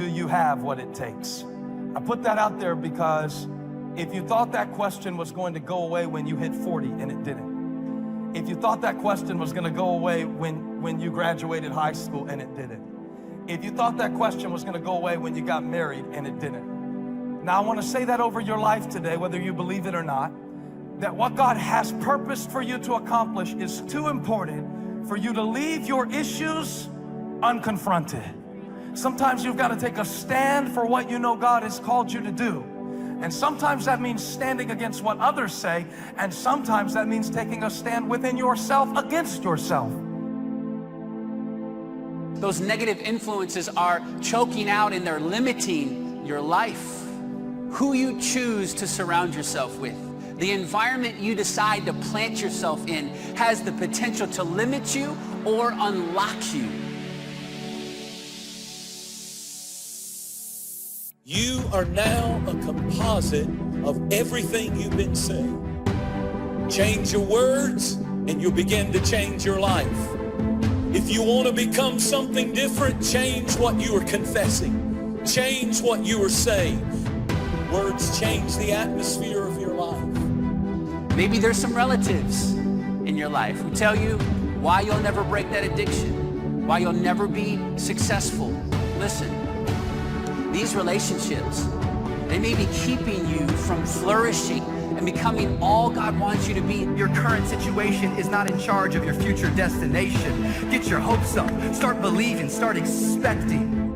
do you have what it takes? I put that out there because if you thought that question was going to go away when you hit 40 and it didn't, if you thought that question was going to go away when you graduated high school and it didn't, if you thought that question was going to go away when you got married and it didn't, now I want to say that over your life today, whether you believe it or not, that what God has purposed for you to accomplish is too important for you to leave your issues unconfronted. Sometimes you've got to take a stand for what you know God has called you to do. And sometimes that means standing against what others say, and sometimes that means taking a stand within yourself against yourself. Those negative influences are choking out and they're limiting your life. Who you choose to surround yourself with, the environment you decide to plant yourself in has the potential to limit you or unlock you. You are now a composite of everything you've been saying. Change your words and you'll begin to change your life. If you want to become something different, change what you are confessing. Change what you are saying. Words change the atmosphere of your life. Maybe there's some relatives in your life who tell you why you'll never break that addiction, why you'll never be successful. Listen, these relationships, they may be keeping you from flourishing and becoming all God wants you to be. Your current situation is not in charge of your future destination. Get your hopes up, start believing, start expecting.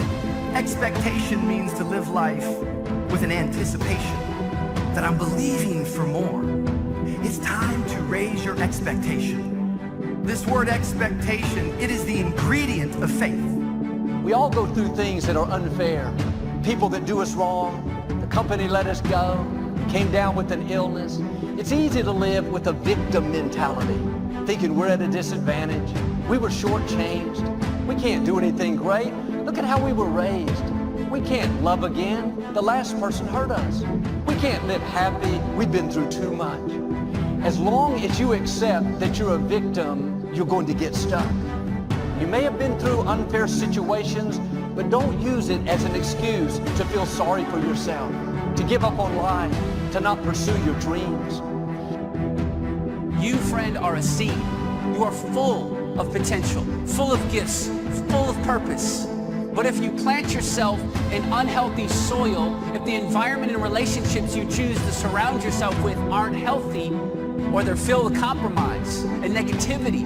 Expectation means to live life with an anticipation that I'm believing for more. It's time to raise your expectation. This word expectation, it is the ingredient of faith. We all go through things that are unfair. People that do us wrong, the company let us go, came down with an illness. It's easy to live with a victim mentality, thinking we're at a disadvantage. We were shortchanged. We can't do anything great. Look at how we were raised. We can't love again. The last person hurt us. We can't live happy. We've been through too much. As long as you accept that you're a victim, you're going to get stuck. You may have been through unfair situations, but don't use it as an excuse to feel sorry for yourself, to give up on life, to not pursue your dreams. You, friend, are a seed. You are full of potential, full of gifts, full of purpose. But if you plant yourself in unhealthy soil, if the environment and relationships you choose to surround yourself with aren't healthy, or they're filled with compromise and negativity,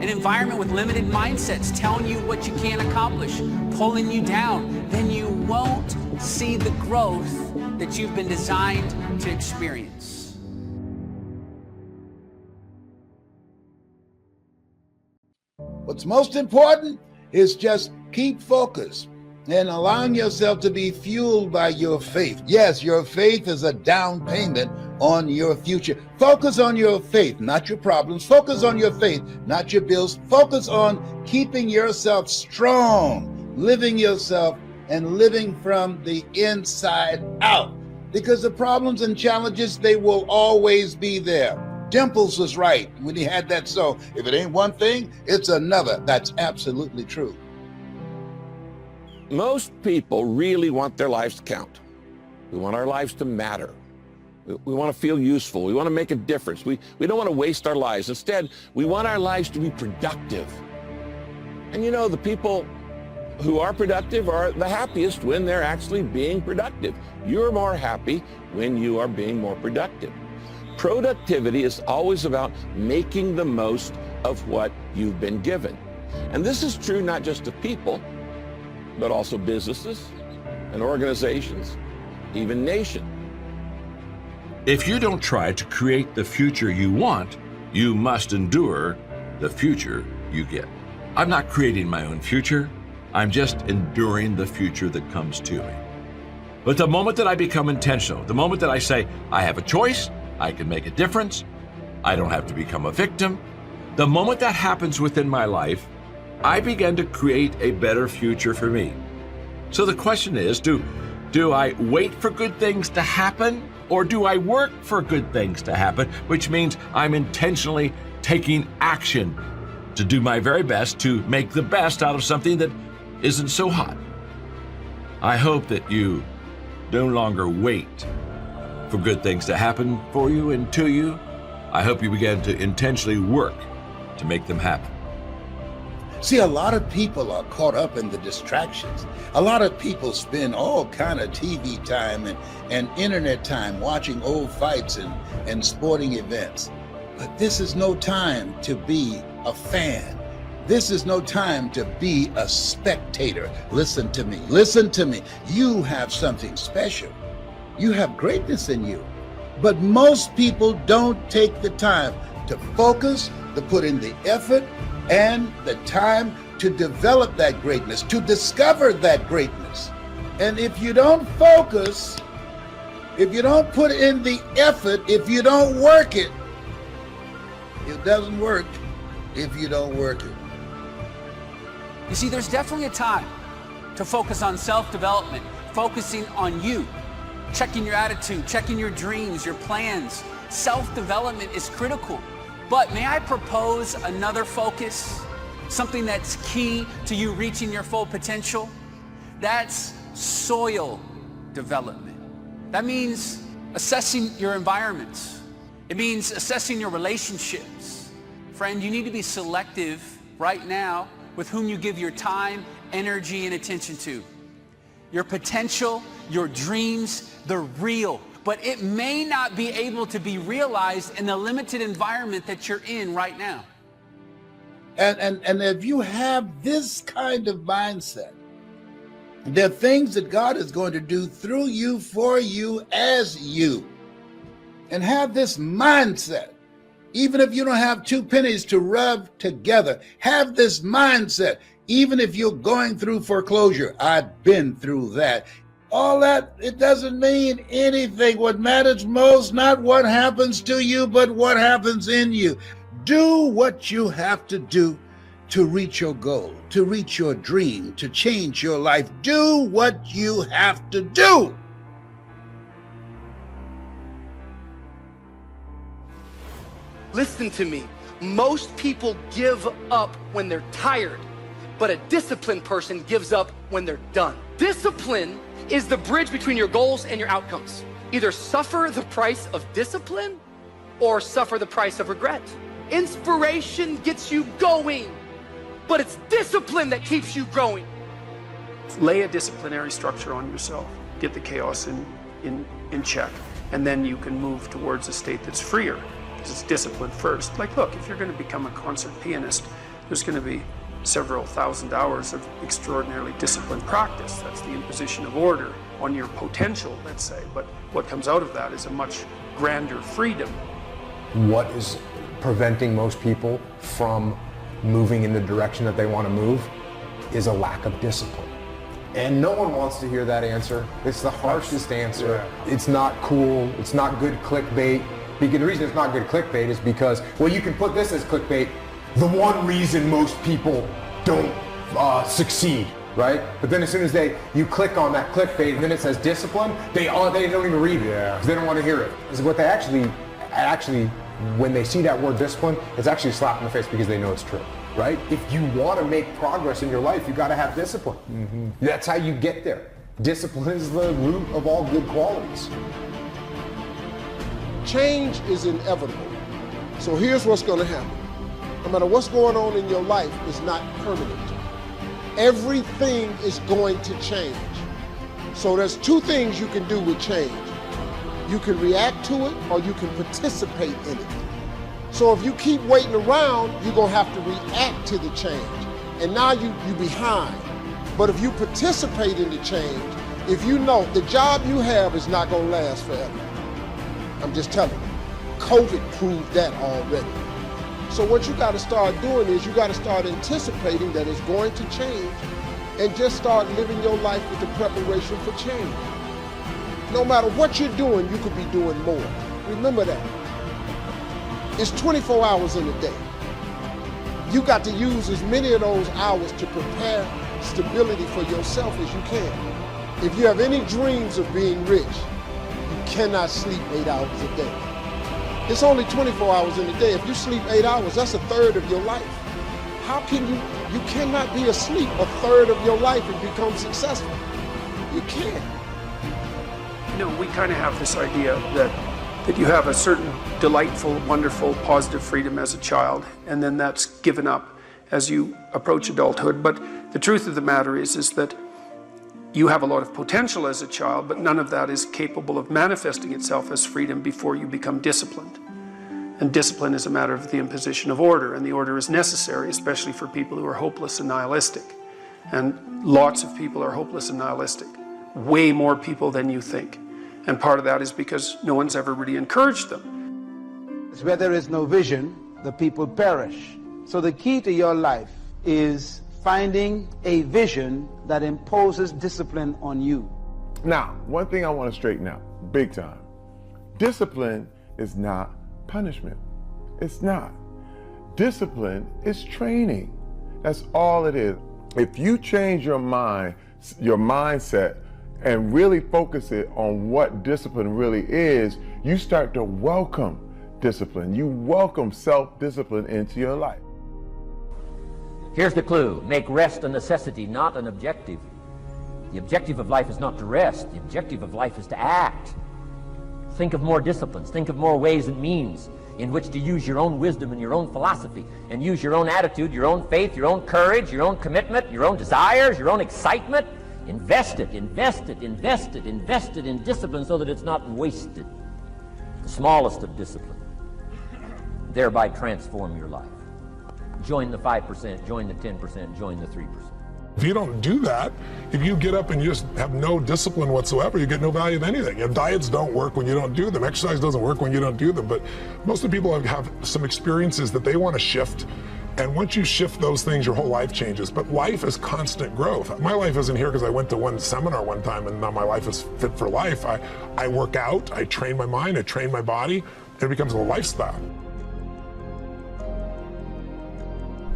an environment with limited mindsets telling you what you can't accomplish, pulling you down, then you won't see the growth that you've been designed to experience. What's most important is just keep focused and allowing yourself to be fueled by your faith. Yes, your faith is a down payment on your future. Focus on your faith, not your problems. Focus on your faith, not your bills. Focus on keeping yourself strong, living yourself and living from the inside out. Because the problems and challenges, they will always be there. Dimples was right when he had that song. If it ain't one thing, it's another. That's absolutely true. Most people really want their lives to count. We want our lives to matter. We want to feel useful. We want to make a difference. We don't want to waste our lives. Instead, we want our lives to be productive. And you know, the people who are productive are the happiest when they're actually being productive. You're more happy when you are being more productive. Productivity is always about making the most of what you've been given. And this is true not just of people, but also businesses and organizations, even nations. If you don't try to create the future you want, you must endure the future you get. I'm not creating my own future. I'm just enduring the future that comes to me. But the moment that I become intentional, the moment that I say, I have a choice, I can make a difference, I don't have to become a victim, the moment that happens within my life, I begin to create a better future for me. So the question is, do I wait for good things to happen, or do I work for good things to happen, which means I'm intentionally taking action to do my very best to make the best out of something that isn't so hot? I hope that you no longer wait for good things to happen for you and to you. I hope you begin to intentionally work to make them happen. See, a lot of people are caught up in the distractions. A lot of people spend all kind of TV time and internet time watching old fights and sporting events. But this is no time to be a fan. This is no time to be a spectator. Listen to me. Listen to me. You have something special. You have greatness in you. But most people don't take the time to focus, to put in the effort and the time to develop that greatness, to discover that greatness. And if you don't focus, if you don't put in the effort, if you don't work it, it doesn't work if you don't work it. You see, there's definitely a time to focus on self-development, focusing on you, checking your attitude, checking your dreams, your plans. Self-development is critical. But may I propose another focus? Something that's key to you reaching your full potential? That's soil development. That means assessing your environment. It means assessing your relationships. Friend, you need to be selective right now with whom you give your time, energy, and attention to. Your potential, your dreams, they're real, but it may not be able to be realized in the limited environment that you're in right now. And if you have this kind of mindset, there are things that God is going to do through you, for you, as you. And have this mindset. Even if you don't have two pennies to rub together, have this mindset. Even if you're going through foreclosure, I've been through that. All that, it doesn't mean anything. What matters most, not what happens to you, but what happens in you. Do what you have to do to reach your goal, to reach your dream, to change your life. Do what you have to do. Listen to me. Most people give up when they're tired, but a disciplined person gives up when they're done. Discipline is the bridge between your goals and your outcomes. Either suffer the price of discipline or suffer the price of regret. Inspiration gets you going, but it's discipline that keeps you growing. Lay a disciplinary structure on yourself. Get the chaos in check, and then you can move towards a state that's freer. It's discipline first. Like, look, if you're going to become a concert pianist, there's going to be several thousand hours of extraordinarily disciplined practice. That's the imposition of order on your potential, let's say. But what comes out of that is a much grander freedom. What is preventing most people from moving in the direction that they want to move is a lack of discipline. And no one wants to hear that answer. It's the harshest answer. It's not cool. It's not good clickbait. Because the reason it's not good clickbait is because, well, you can put this as clickbait, the one reason most people don't succeed, right? But then as soon as you click on that clickbait and then it says discipline, they don't even read it because they don't want to hear it. It's what they actually, when they see that word discipline, it's actually a slap in the face because they know it's true, right? If you want to make progress in your life, you got to have discipline. Mm-hmm. That's how you get there. Discipline is the root of all good qualities. Change is inevitable. So here's what's going to happen. No matter what's going on in your life, it's not permanent. Everything is going to change. So there's two things you can do with change. You can react to it or you can participate in it. So if you keep waiting around, you're going to have to react to the change. And now you're behind. But if you participate in the change, if you know the job you have is not going to last forever. I'm just telling you, COVID proved that already. So what you got to start doing is you got to start anticipating that it's going to change and just start living your life with the preparation for change. No matter what you're doing, you could be doing more. Remember that. It's 24 hours in a day. You got to use as many of those hours to prepare stability for yourself as you can. If you have any dreams of being rich, you cannot sleep 8 hours a day. It's only 24 hours in a day. If you sleep 8 hours, that's a third of your life. How can you cannot be asleep a third of your life and become successful. You can't. You know, we kind of have this idea that you have a certain delightful, wonderful, positive freedom as a child, and then that's given up as you approach adulthood. But the truth of the matter is that you have a lot of potential as a child, but none of that is capable of manifesting itself as freedom before you become disciplined. And discipline is a matter of the imposition of order, and the order is necessary, especially for people who are hopeless and nihilistic. And lots of people are hopeless and nihilistic, way more people than you think. And part of that is because no one's ever really encouraged them. Where there is no vision, the people perish. So the key to your life is finding a vision that imposes discipline on you. Now, one thing I want to straighten out, big time. Discipline is not punishment. It's not. Discipline is training. That's all it is. If you change your mind, your mindset, and really focus it on what discipline really is, you start to welcome discipline. You welcome self-discipline into your life. Here's the clue. Make rest a necessity, not an objective. The objective of life is not to rest. The objective of life is to act. Think of more disciplines. Think of more ways and means in which to use your own wisdom and your own philosophy, and use your own attitude, your own faith, your own courage, your own commitment, your own desires, your own excitement. Invest it, invest it, invest it, invest it in discipline so that it's not wasted. The smallest of discipline. Thereby transform your life. Join the 5%, join the 10%, join the 3%. If you don't do that, if you get up and you just have no discipline whatsoever, you get no value of anything. Your diets don't work when you don't do them. Exercise doesn't work when you don't do them. But most of the people have some experiences that they want to shift. And once you shift those things, your whole life changes. But life is constant growth. My life isn't here because I went to one seminar one time and now my life is fit for life. I work out, I train my mind, I train my body. It becomes a lifestyle.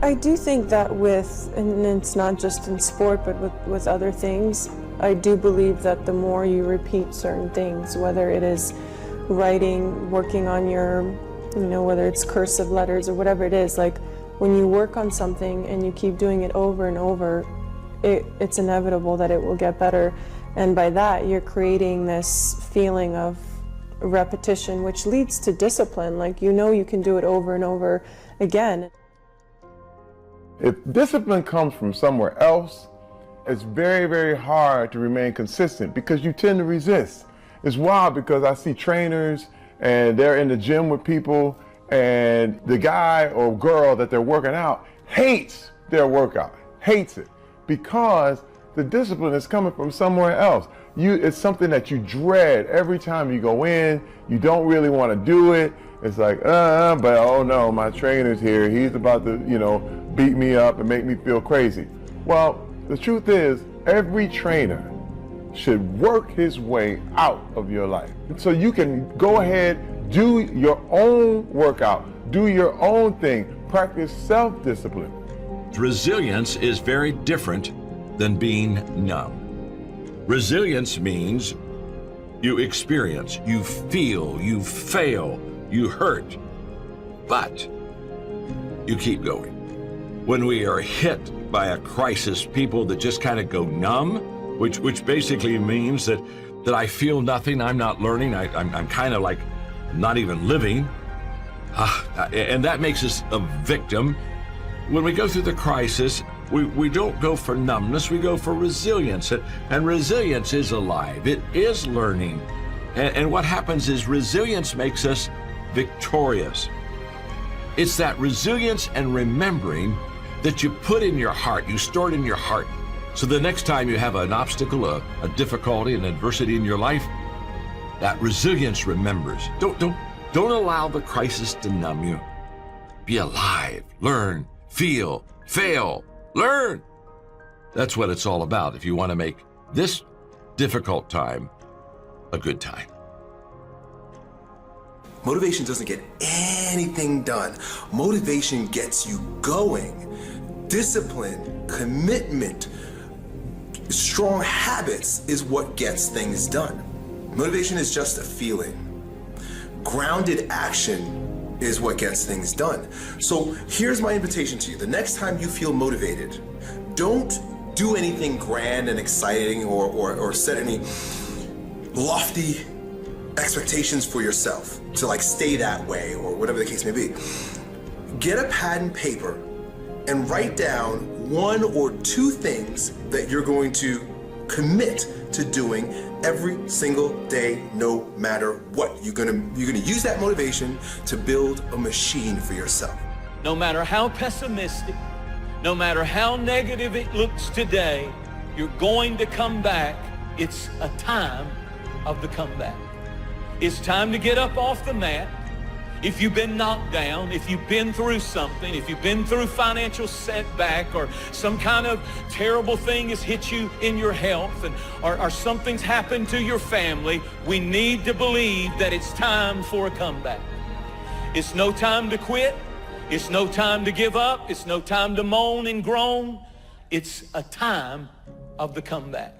I do think that and it's not just in sport, but with other things, I do believe that the more you repeat certain things, whether it is writing, working on your, whether it's cursive letters or whatever it is, like when you work on something and you keep doing it over and over, it's inevitable that it will get better. And by that, you're creating this feeling of repetition, which leads to discipline. Like, you can do it over and over again. If discipline comes from somewhere else, it's very, very hard to remain consistent because you tend to resist. It's wild because I see trainers and they're in the gym with people and the guy or girl that they're working out hates their workout, hates it because the discipline is coming from somewhere else. It's something that you dread every time you go in. You don't really want to do it. It's like, but oh no, my trainer's here. He's about to, beat me up and make me feel crazy. Well, the truth is, every trainer should work his way out of your life. So you can go ahead, do your own workout, do your own thing, practice self-discipline. Resilience is very different than being numb. Resilience means you experience, you feel, you fail, you hurt, but you keep going. When we are hit by a crisis, people that just kind of go numb, which basically means that I feel nothing, I'm not learning, I'm kind of like not even living, and that makes us a victim. When we go through the crisis, we don't go for numbness, we go for resilience, and resilience is alive, it is learning, and what happens is resilience makes us victorious. It's that resilience and remembering that you put in your heart, you store it in your heart. So the next time you have an obstacle, a difficulty, an adversity in your life, that resilience remembers. Don't allow the crisis to numb you. Be alive, learn, feel, fail, learn. That's what it's all about if you want to make this difficult time a good time. Motivation doesn't get anything done. Motivation gets you going. Discipline, commitment, strong habits is what gets things done. Motivation is just a feeling. Grounded action is what gets things done. So here's my invitation to you. The next time you feel motivated, don't do anything grand and exciting or set any lofty expectations for yourself to like stay that way or whatever the case may be. Get a pad and paper and write down 1 or 2 things that you're going to commit to doing every single day, no matter what. You're gonna use that motivation to build a machine for yourself. No matter how pessimistic, no matter how negative it looks today, you're going to come back. It's a time of the comeback. It's time to get up off the mat. If you've been knocked down, if you've been through something, if you've been through financial setback or some kind of terrible thing has hit you in your health or something's happened to your family, we need to believe that it's time for a comeback. It's no time to quit. It's no time to give up. It's no time to moan and groan. It's a time of the comeback.